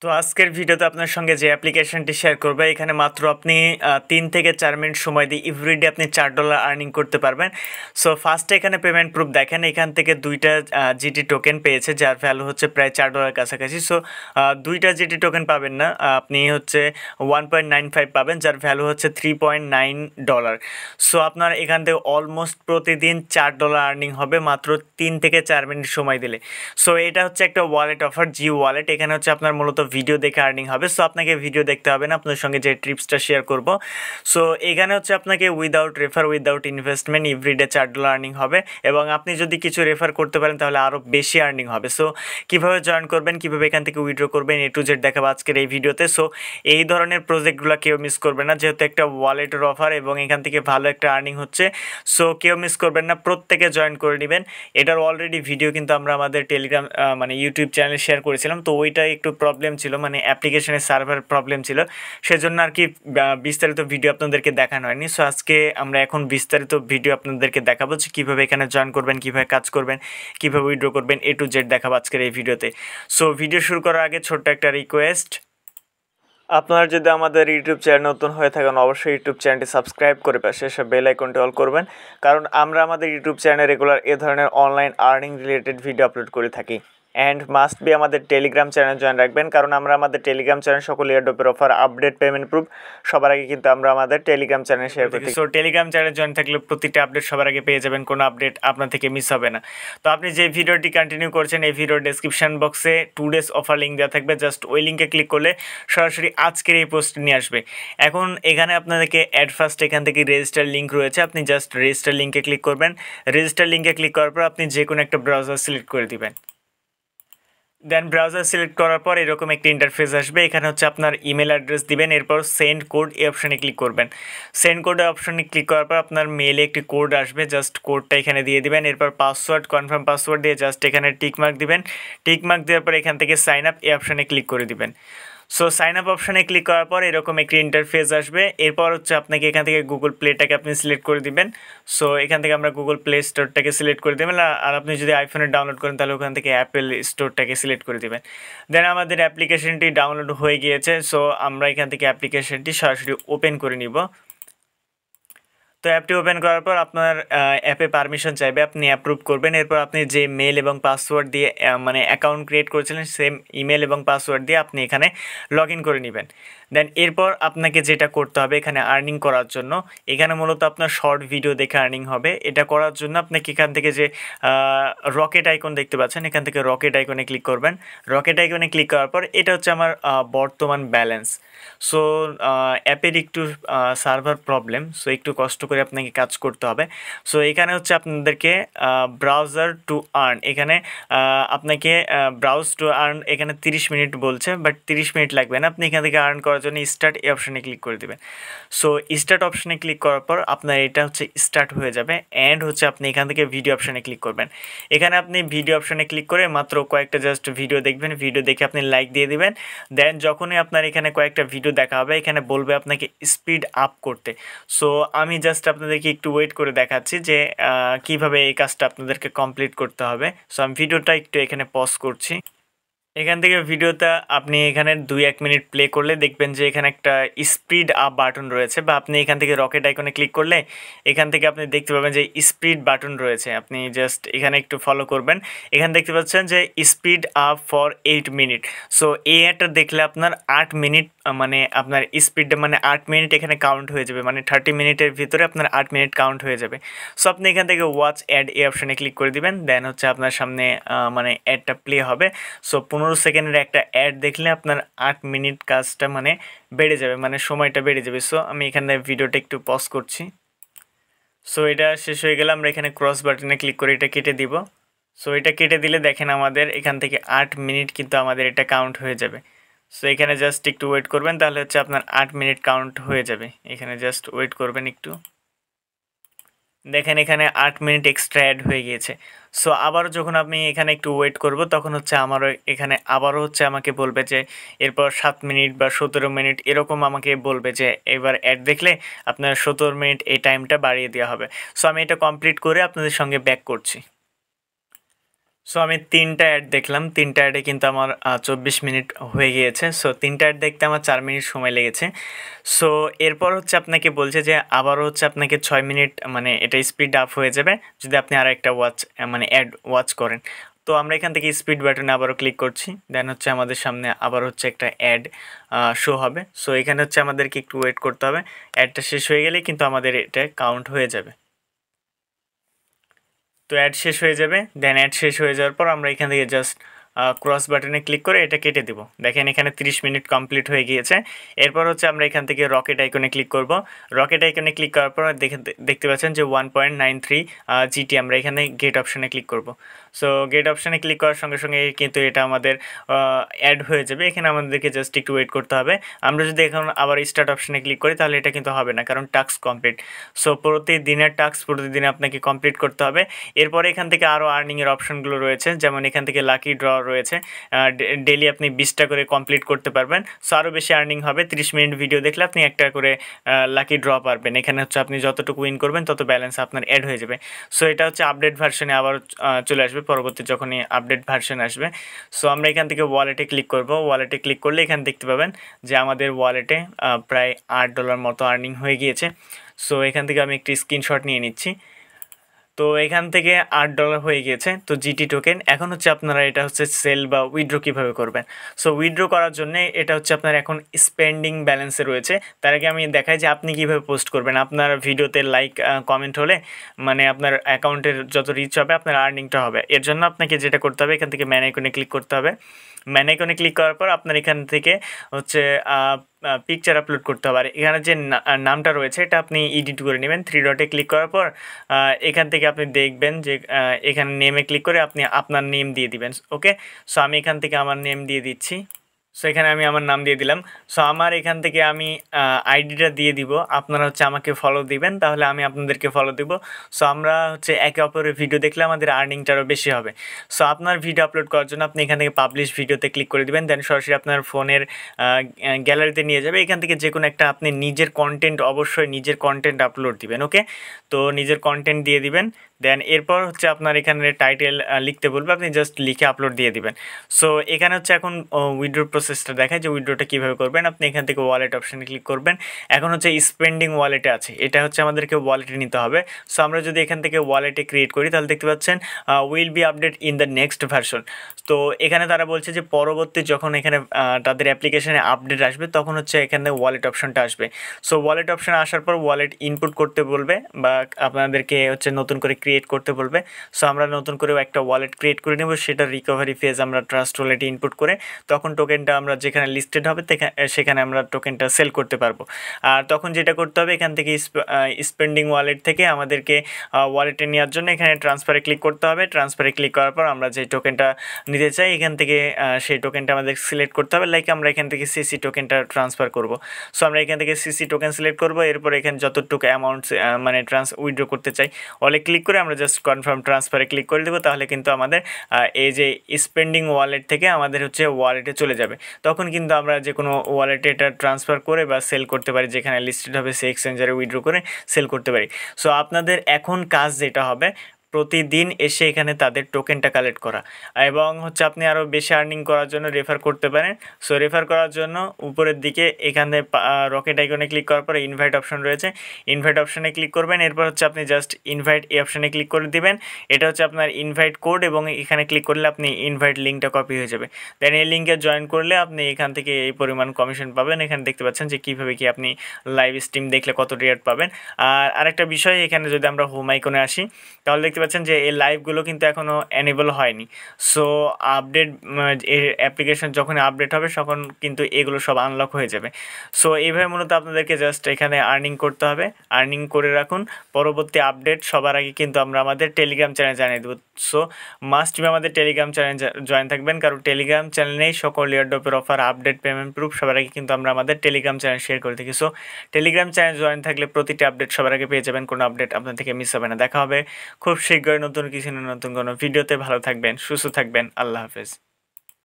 তো আজকের ভিডিওতে আপনার সঙ্গে যে অ্যাপ্লিকেশনটি শেয়ার করবে এখানে মাত্র আপনি 3 থেকে 4 মিনিট সময় দিয়ে এভরিডে আপনি $4 আর্নিং করতে পারবেন। সো ফার্স্টে এখানে পেমেন্ট প্রুফ দেখেন, এখান থেকে দুইটা জিটি টোকেন পেয়েছে যার ভ্যালু হচ্ছে প্রায় $4 কাছাকাছি। সো দুইটা জিটি টোকেন পাবেন না, আপনি হচ্ছে 1.95 পাবেন যার ভ্যালু হচ্ছে $3.9। সো আপনার এখান থেকে অলমোস্ট প্রতিদিন $4 আর্নিং হবে মাত্র 3 থেকে 4 মিনিট সময় দিলে। সো এটা হচ্ছে একটা ওয়ালেট অফার, জি ওয়ালেট। এখানে হচ্ছে আপনার মূলত ভিডিও দেখে আর্নিং হবে। সো আপনাকে ভিডিও দেখতে হবে না, আপনার সঙ্গে যে ট্রিপসটা শেয়ার করব। সো এখানে হচ্ছে আপনাকে without refer without investment everyday $4 earning হবে, এবং আপনি যদি কিছু রেফার করতে পারেন তাহলে আরও বেশি আর্নিং হবে। সো কীভাবে জয়েন করবেন, কীভাবে এখান থেকে উইথড্র করবেন, A to Z দেখাবো আজকের এই ভিডিওতে। সো এই ধরনের প্রজেক্টগুলো কেউ মিস করবে না, যেহেতু একটা ওয়ালেটের অফার এবং এখান থেকে ভালো একটা আর্নিং হচ্ছে। সো কেউ মিস করবেন না, প্রত্যেকে জয়েন করে নেবেন। এটার অলরেডি ভিডিও কিন্তু আমরা আমাদের টেলিগ্রাম মানে ইউটিউব চ্যানেলে শেয়ার করেছিলাম। তো ওইটা একটু প্রবলেম ছিল, মানে অ্যাপ্লিকেশনের সার্ভার প্রবলেম ছিল, সেজন্য আর কি বিস্তারিত ভিডিও আপনাদেরকে দেখানো হয়নি। সো আজকে আমরা এখন বিস্তারিত ভিডিও আপনাদেরকে দেখাবো যে কীভাবে এখানে জয়েন করবেন, কীভাবে কাজ করবেন, কীভাবে উইথড্র করবেন, A to Z দেখাবো আজকের এই ভিডিওতে। সো ভিডিও শুরু করার আগে ছোট্ট একটা রিকোয়েস্ট, আপনারা যদি আমাদের ইউটিউব চ্যানেল নতুন হয়ে থাকেন অবশ্যই ইউটিউব চ্যানেলটি সাবস্ক্রাইব করে পাশে সব বেল আইকনটি অল করবেন, কারণ আমরা আমাদের ইউটিউব চ্যানেলে রেগুলার এ ধরনের online earning related video upload করে থাকি। অ্যান্ড মাস্ট বি আমাদের টেলিগ্রাম চ্যানেল জয়েন রাখবেন, কারণ আমরা আমাদের টেলিগ্রাম চ্যানেল সকল এয়ারড্রপের অফার আপডেট পেমেন্ট প্রুফ সবার আগে কিন্তু আমরা আমাদের টেলিগ্রাম চ্যানেল শেয়ার করি। সো টেলিগ্রাম চ্যানেল জয়েন থাকলে প্রতিটা আপডেট সবার আগে পেয়ে যাবেন, কোনো আপডেট আপনার থেকে মিস হবে না। তো আপনি যে ভিডিওটি কন্টিনিউ করছেন এই ভিডিওর ডেসক্রিপশন বক্সে 2 days অফার লিঙ্ক দেওয়া থাকবে, জাস্ট ওই লিঙ্কে ক্লিক করলে সরাসরি আজকের এই পোস্ট নিয়ে আসবে। এখন এখানে আপনাদেরকে অ্যাড ফার্স্ট এখান থেকে রেজিস্টার লিঙ্ক রয়েছে, আপনি জাস্ট রেজিস্টার লিঙ্কে ক্লিক করবেন। রেজিস্টার লিঙ্কে ক্লিক করার পর আপনি যে কোনো একটা ব্রাউজার সিলেক্ট করে দিবেন। দেন ব্রাউজার সিলেক্ট করার পর এরকম একটা ইন্টারফেস আসবে, এখানে হচ্ছে আপনার ইমেল অ্যাড্রেস দিবেন, এরপর সেন্ড কোড এই অপশানে ক্লিক করবেন। সেন্ড কোড অপশানে ক্লিক করার পর আপনার মেলে একটি কোড আসবে, জাস্ট কোডটা এখানে দিয়ে দিবেন। এরপর পাসওয়ার্ড কনফার্ম পাসওয়ার্ড দিয়ে জাস্ট এখানে টিকমার্ক দিবেন। টিকমার্ক দেওয়ার পর এখান থেকে সাইন আপ এই অপশানে ক্লিক করে দিবেন। সো সাইন আপ অপশানে ক্লিক করার পর এরকম একটি ইন্টারফেস আসবে, এরপর হচ্ছে আপনাকে এখান থেকে গুগল প্লেটাকে আপনি সিলেক্ট করে দিবেন। সো এখান থেকে আমরা গুগল প্লে স্টোরটাকে সিলেক্ট করে দেবেন, আর আপনি যদি আইফোনে ডাউনলোড করেন তাহলে ওখান থেকে অ্যাপেল স্টোরটাকে সিলেক্ট করে দেবেন। দেন আমাদের অ্যাপ্লিকেশনটি ডাউনলোড হয়ে গিয়েছে। সো আমরা এখান থেকে অ্যাপ্লিকেশনটি সরাসরি ওপেন করে নিব। তো অ্যাপটি ওপেন করার পর আপনার অ্যাপে পারমিশন চাইবে, আপনি অ্যাপ্রুভ করবেন। এরপর আপনি যে মেল এবং পাসওয়ার্ড দিয়ে মানে অ্যাকাউন্ট ক্রিয়েট করেছিলেন সেম ইমেল এবং পাসওয়ার্ড দিয়ে আপনি এখানে লগ ইন করে নেবেন। দেন এরপর আপনাকে যেটা করতে হবে এখানে আর্নিং করার জন্য, এখানে মূলত আপনার শর্ট ভিডিও দেখে আর্নিং হবে। এটা করার জন্য আপনাকে এখান থেকে যে রকেট আইকন দেখতে পাচ্ছেন এখান থেকে রকেট আইকনে ক্লিক করবেন। রকেট আইকনে ক্লিক করার পর এটা হচ্ছে আমার বর্তমান ব্যালেন্স। সো অ্যাপের একটু সার্ভার প্রবলেম, সো একটু কষ্ট করে আপনাকে কাজ করতে হবে। সো এখানে হচ্ছে আপনাদেরকে ব্রাউজার টু আর্ন, এখানে আপনাকে ব্রাউজ টু আর্ন এখানে 30 মিনিট বলছে, বাট 30 মিনিট লাগবে না। আপনি এখান থেকে আর্ন করার জন্য স্টার্ট এই অপশানে ক্লিক করে দেবেন। সো স্টার্ট অপশানে ক্লিক করার পর আপনার এটা হচ্ছে স্টার্ট হয়ে যাবে। অ্যান্ড হচ্ছে আপনি এখান থেকে ভিডিও অপশানে ক্লিক করবেন। এখানে আপনি ভিডিও অপশানে ক্লিক করে মাত্র কয়েকটা জাস্ট ভিডিও দেখবেন, ভিডিও দেখে আপনি লাইক দিয়ে দিবেন। দেন যখনই আপনার এখানে কয়েকটা ভিডিও দেখা হবে এখানে বলবে আপনাকে স্পিড আপ করতে। সো আমি জাস্ট আপনাদেরকে একটু ওয়েট করে দেখাচ্ছি যে কিভাবে এই কাজটা আপনাদেরকে কমপ্লিট করতে হবে। সো আমি ভিডিওটা একটু এখানে পজ করছি। এখান থেকে ভিডিওটা আপনি এখানে 2-1 মিনিট প্লে করলে দেখবেন যে এখানে একটা স্পিড আপ বাটন রয়েছে, বা আপনি এখান থেকে রকেট আইকনে ক্লিক করলে এখান থেকে আপনি দেখতে পাবেন যে স্পিড বাটন রয়েছে, আপনি জাস্ট এখানে একটু ফলো করবেন। এখানে দেখতে পাচ্ছেন যে speed up for 8 minute. So এই অ্যাডটা দেখলে আপনার 8 মিনিট মানে আপনার স্পিডটা মানে 8 মিনিট এখানে কাউন্ট হয়ে যাবে, মানে 30 মিনিটের ভিতরে আপনার 8 মিনিট কাউন্ট হয়ে যাবে। সো আপনি এখান থেকে ওয়াচ অ্যাড এই অপশানে ক্লিক করে দিবেন। দেন হচ্ছে আপনার সামনে মানে অ্যাডটা প্লে হবে। সো 15 সেকেন্ডের একটা অ্যাড দেখলে আপনার 8 মিনিট কাজটা মানে বেড়ে যাবে, মানে সময়টা বেড়ে যাবে। সো আমি এখানে ভিডিওটা একটু পজ করছি। সো এটা শেষ হয়ে গেলে আমরা এখানে ক্রস বাটনে ক্লিক করে এটা কেটে দিব। সো এটা কেটে দিলে দেখেন আমাদের এখান থেকে 8 মিনিট কিন্তু আমাদের এটা কাউন্ট হয়ে যাবে। সো এখানে জাস্ট একটু ওয়েট করবেন, তাহলে হচ্ছে আপনার 8 মিনিট কাউন্ট হয়ে যাবে। এখানে জাস্ট ওয়েট করবেন একটু, দেখেন এখানে 8 মিনিট এক্সট্রা অ্যাড হয়ে গিয়েছে। সো আবারও যখন আমি এখানে একটু ওয়েট করব তখন হচ্ছে আমারও এখানে আবারও হচ্ছে আমাকে বলবে যে এরপর 7 মিনিট বা 17 মিনিট এরকম আমাকে বলবে যে এবার অ্যাড দেখলে আপনার 17 মিনিট এই টাইমটা বাড়িয়ে দেওয়া হবে। সো আমি এটা কমপ্লিট করে আপনাদের সঙ্গে ব্যাক করছি। সো আমি ৩টা অ্যাড দেখলাম, ৩টা অ্যাডে কিন্তু আমার ২৪ মিনিট হয়ে গিয়েছে। সো ৩টা অ্যাড দেখতে আমার ৪ মিনিট সময় লেগেছে। সো এরপর হচ্ছে আপনাকে বলছে যে আবারও হচ্ছে আপনাকে ৬ মিনিট মানে এটা স্পিড আপ হয়ে যাবে যদি আপনি আর একটা মানে অ্যাড ওয়াচ করেন। তো আমরা এখান থেকে স্পিড বাটনে আবারও ক্লিক করছি, দেন হচ্ছে আমাদের সামনে আবার হচ্ছে একটা অ্যাড শো হবে। সো এখানে হচ্ছে আমাদেরকে একটু ওয়েট করতে হবে, অ্যাডটা শেষ হয়ে গেলেই কিন্তু আমাদের এটা কাউন্ট হয়ে যাবে। তো অ্যাড শেষ হয়ে যাবে, দেন অ্যাড শেষ হয়ে যাওয়ার পর আমরা এখান থেকে জাস্ট ক্রস বাটনে ক্লিক করে এটা কেটে দেব। দেখেন এখানে 30 মিনিট কমপ্লিট হয়ে গিয়েছে। এরপর হচ্ছে আমরা এখান থেকে রকেট আইকনে ক্লিক করব। রকেট আইকনে ক্লিক করার পর দেখতে পাচ্ছেন যে 1.93 জিটি। আমরা এখানে গেট অপশানে ক্লিক করব। সো গেট অপশানে ক্লিক করার সঙ্গে সঙ্গে কিন্তু এটা আমাদের অ্যাড হয়ে যাবে। এখানে আমাদেরকে জাস্ট একটু ওয়েট করতে হবে। আমরা যদি এখন আবার স্টার্ট অপশানে ক্লিক করি তাহলে এটা কিন্তু হবে না, কারণ টাস্ক কমপ্লিট। সো প্রতিদিনের টাস্ক প্রতিদিন আপনাকে কমপ্লিট করতে হবে। এরপরে এখান থেকে আরও আর্নিংয়ের অপশনগুলো রয়েছে, যেমন এখান থেকে লাকি ড্র রয়েছে, ডেলি আপনি 20টা করে কমপ্লিট করতে পারবেন। সো আরও বেশি আর্নিং হবে। 30 মিনিট ভিডিও দেখলে আপনি একটা করে লাকি ড্র পারবেন। এখানে হচ্ছে আপনি যতটুকু উইন করবেন তত ব্যালেন্স আপনার অ্যাড হয়ে যাবে। সো এটা হচ্ছে আপডেট ভার্সনে আবার চলে আসবে পরবর্তী যখনই আপডেট ভার্সন আসবে। সো আমরা এখান থেকে ওয়ালেটে ক্লিক করব। ওয়ালেটে ক্লিক করলে এখানে দেখতে পাবেন যে আমাদের ওয়ালেটে প্রায় $8 মতো আর্নিং হয়ে গিয়েছে। সো এখান থেকে আমি একটি স্ক্রিনশট নিয়ে নিচ্ছি। তো এখান থেকে $8 হয়ে গিয়েছে। তো জিটি টোকেন এখন হচ্ছে আপনারা এটা হচ্ছে সেল বা উইথড্র কীভাবে করবেন। সো উইথড্র করার জন্য এটা হচ্ছে আপনার এখন স্পেন্ডিং ব্যালেন্সে রয়েছে। তার আগে আমি দেখাই যে আপনি কীভাবে পোস্ট করবেন। আপনার ভিডিওতে লাইক কমেন্ট হলে মানে আপনার অ্যাকাউন্টের যত রিচ হবে আপনার আর্নিংটা হবে। এর জন্য আপনাকে যেটা করতে হবে এখান থেকে ম্যান আইকনে ক্লিক করতে হবে। ম্যান আইকনে ক্লিক করার পর আপনার এখান থেকে হচ্ছে পিকচার আপলোড করতে হবে। আর এখানে যে নামটা রয়েছে এটা আপনি এডিট করে নেবেন। 3 ডটে ক্লিক করার পর এখান থেকে আপনি দেখবেন যে এখানে নেমে ক্লিক করে আপনি আপনার নেম দিয়ে দিবেন। ওকে, সো আমি এখান থেকে আমার নেম দিয়ে দিচ্ছি। সো এখানে আমি আমার নাম দিয়ে দিলাম। সো আমার এখান থেকে আমি আইডিটা দিয়ে দিব। আপনারা হচ্ছে আমাকে ফলো দিবেন, তাহলে আমি আপনাদেরকে ফলো দিব। সো আমরা হচ্ছে একে অপরের ভিডিও দেখলে আমাদের আর্নিংটা আরও বেশি হবে। সো আপনার ভিডিও আপলোড করার জন্য আপনি এখান থেকে পাবলিশ ভিডিওতে ক্লিক করে দিবেন, দেন সরাসরি আপনার ফোনের গ্যালারিতে নিয়ে যাবে। এখান থেকে যে কোনো একটা আপনি নিজের কন্টেন্ট, অবশ্যই নিজের কন্টেন্ট আপলোড দিবেন। ওকে, তো নিজের কন্টেন্ট দিয়ে দিবেন। দেন এরপর হচ্ছে আপনার এখানে টাইটেল লিখতে বলবে, আপনি জাস্ট লিখে আপলোড দিয়ে দিবেন। সো এখানে হচ্ছে এখন উইথড্র প্রসেসটা দেখায় যে উইথড্রটা কীভাবে করবেন। আপনি এখান থেকে ওয়ালেট অপশানে ক্লিক করবেন। এখন হচ্ছে স্পেন্ডিং ওয়ালেটে আছে, এটা হচ্ছে আমাদেরকে ওয়ালেটে নিতে হবে। সো আমরা যদি এখান থেকে ওয়ালেটে ক্রিয়েট করি তাহলে দেখতে পাচ্ছেন will be update in the next version. তো এখানে তারা বলছে যে পরবর্তী যখন এখানে তাদের অ্যাপ্লিকেশানে আপডেট আসবে তখন হচ্ছে এখানে ওয়ালেট অপশনটা আসবে। সো ওয়ালেট অপশান আসার পর ওয়ালেট ইনপুট করতে বলবে বা আপনাদেরকে হচ্ছে নতুন করে ক্রিয়েট করতে বলবে। সো আমরা নতুন করেও একটা ওয়ালেট ক্রিয়েট করে নেব, সেটা রিকভারি ফেজ আমরা ট্রাস্ট ওয়ালেটে ইনপুট করে তখন টোকেনটা আমরা যেখানে লিস্টেড হবে সেখানে আমরা টোকেনটা সেল করতে পারবো। আর তখন যেটা করতে হবে এখান থেকে স্পেন্ডিং ওয়ালেট থেকে আমাদেরকে ওয়ালেটে নেওয়ার জন্য এখানে ট্রান্সফারে ক্লিক করতে হবে। ট্রান্সফারে ক্লিক করার পর আমরা যে টোকেনটা নিতে চাই এখান থেকে সেই টোকেনটা আমাদের সিলেক্ট করতে হবে। লাইক আমরা এখান থেকে সিসি টোকেনটা ট্রান্সফার করব। সো আমরা এখান থেকে সিসি টোকেন সিলেক্ট করব। এরপর এখানে যতটুকু অ্যামাউন্ট মানে উইথড্র করতে চাই ওয়ালে ক্লিক করে আমরা জাস্ট কনফার্ম ট্রান্সফারে ক্লিক করে দেবো। তাহলে কিন্তু আমাদের এই যে স্পেন্ডিং ওয়ালেট থেকে আমাদের হচ্ছে ওয়ালেটে চলে যাবে। তখন কিন্তু আমরা যে কোনো ওয়ালেটে এটা ট্রান্সফার করে বা সেল করতে পারি, যেখানে লিস্টেড হবে সেই এক্সচেঞ্জারে উইথড্র করে সেল করতে পারি। সো আপনাদের এখন কাজ যেটা হবে প্রতিদিন এসে এখানে তাদের টোকেনটা কালেক্ট করা, এবং হচ্ছে আপনি আরও বেশি আর্নিং করার জন্য রেফার করতে পারেন। সো রেফার করার জন্য উপরের দিকে এখানে রকেট আইকনে ক্লিক করার পরে ইনভাইট অপশন রয়েছে, ইনভাইট অপশানে ক্লিক করবেন। এরপর হচ্ছে আপনি জাস্ট ইনভাইট এই অপশানে ক্লিক করে দিবেন। এটা হচ্ছে আপনার ইনভাইট কোড, এবং এখানে ক্লিক করলে আপনি ইনভাইট লিঙ্কটা কপি হয়ে যাবে। দেন এই লিঙ্কে জয়েন করলে আপনি এখান থেকে এই পরিমাণ কমিশন পাবেন। এখানে দেখতে পাচ্ছেন যে কীভাবে কি আপনি লাইভ স্ট্রিম দেখলে কত রেট পাবেন। আর আরেকটা বিষয়, এখানে যদি আমরা হোম আইকনে আসি তাহলে দেখতে পাচ্ছেন যে এই লাইভগুলো কিন্তু এখনও এনেবল হয়নি। সো আপডেট এর অ্যাপ্লিকেশন যখন আপডেট হবে তখন কিন্তু এগুলো সব আনলক হয়ে যাবে। সো এইভাবে মূলত আপনাদেরকে জাস্ট এখানে আর্নিং করতে হবে। আর্নিং করে রাখুন, পরবর্তী আপডেট সবার আগে কিন্তু আমরা আমাদের টেলিগ্রাম চ্যানেল জানিয়ে দেবো। সো মাস্ট বি আমাদের টেলিগ্রাম চ্যানেল জয়েন থাকবেন, কারণ টেলিগ্রাম চ্যানেলেই সকল এয়ারড্রপের অফার, আপডেট, পেমেন্ট প্রুফ সবার আগে কিন্তু আমরা আমাদের টেলিগ্রাম চ্যানেল শেয়ার করে থাকি। সো টেলিগ্রাম চ্যানেল জয়েন থাকলে প্রতিটি আপডেট সবার আগে পেয়ে যাবেন, কোনো আপডেট আপনার থেকে মিস হবে না। দেখা হবে খুব শীঘ্রই নতুন কিছু নতুন কোনো ভিডিওতে। ভালো থাকবেন, সুস্থ থাকবেন, আল্লাহ হাফেজ।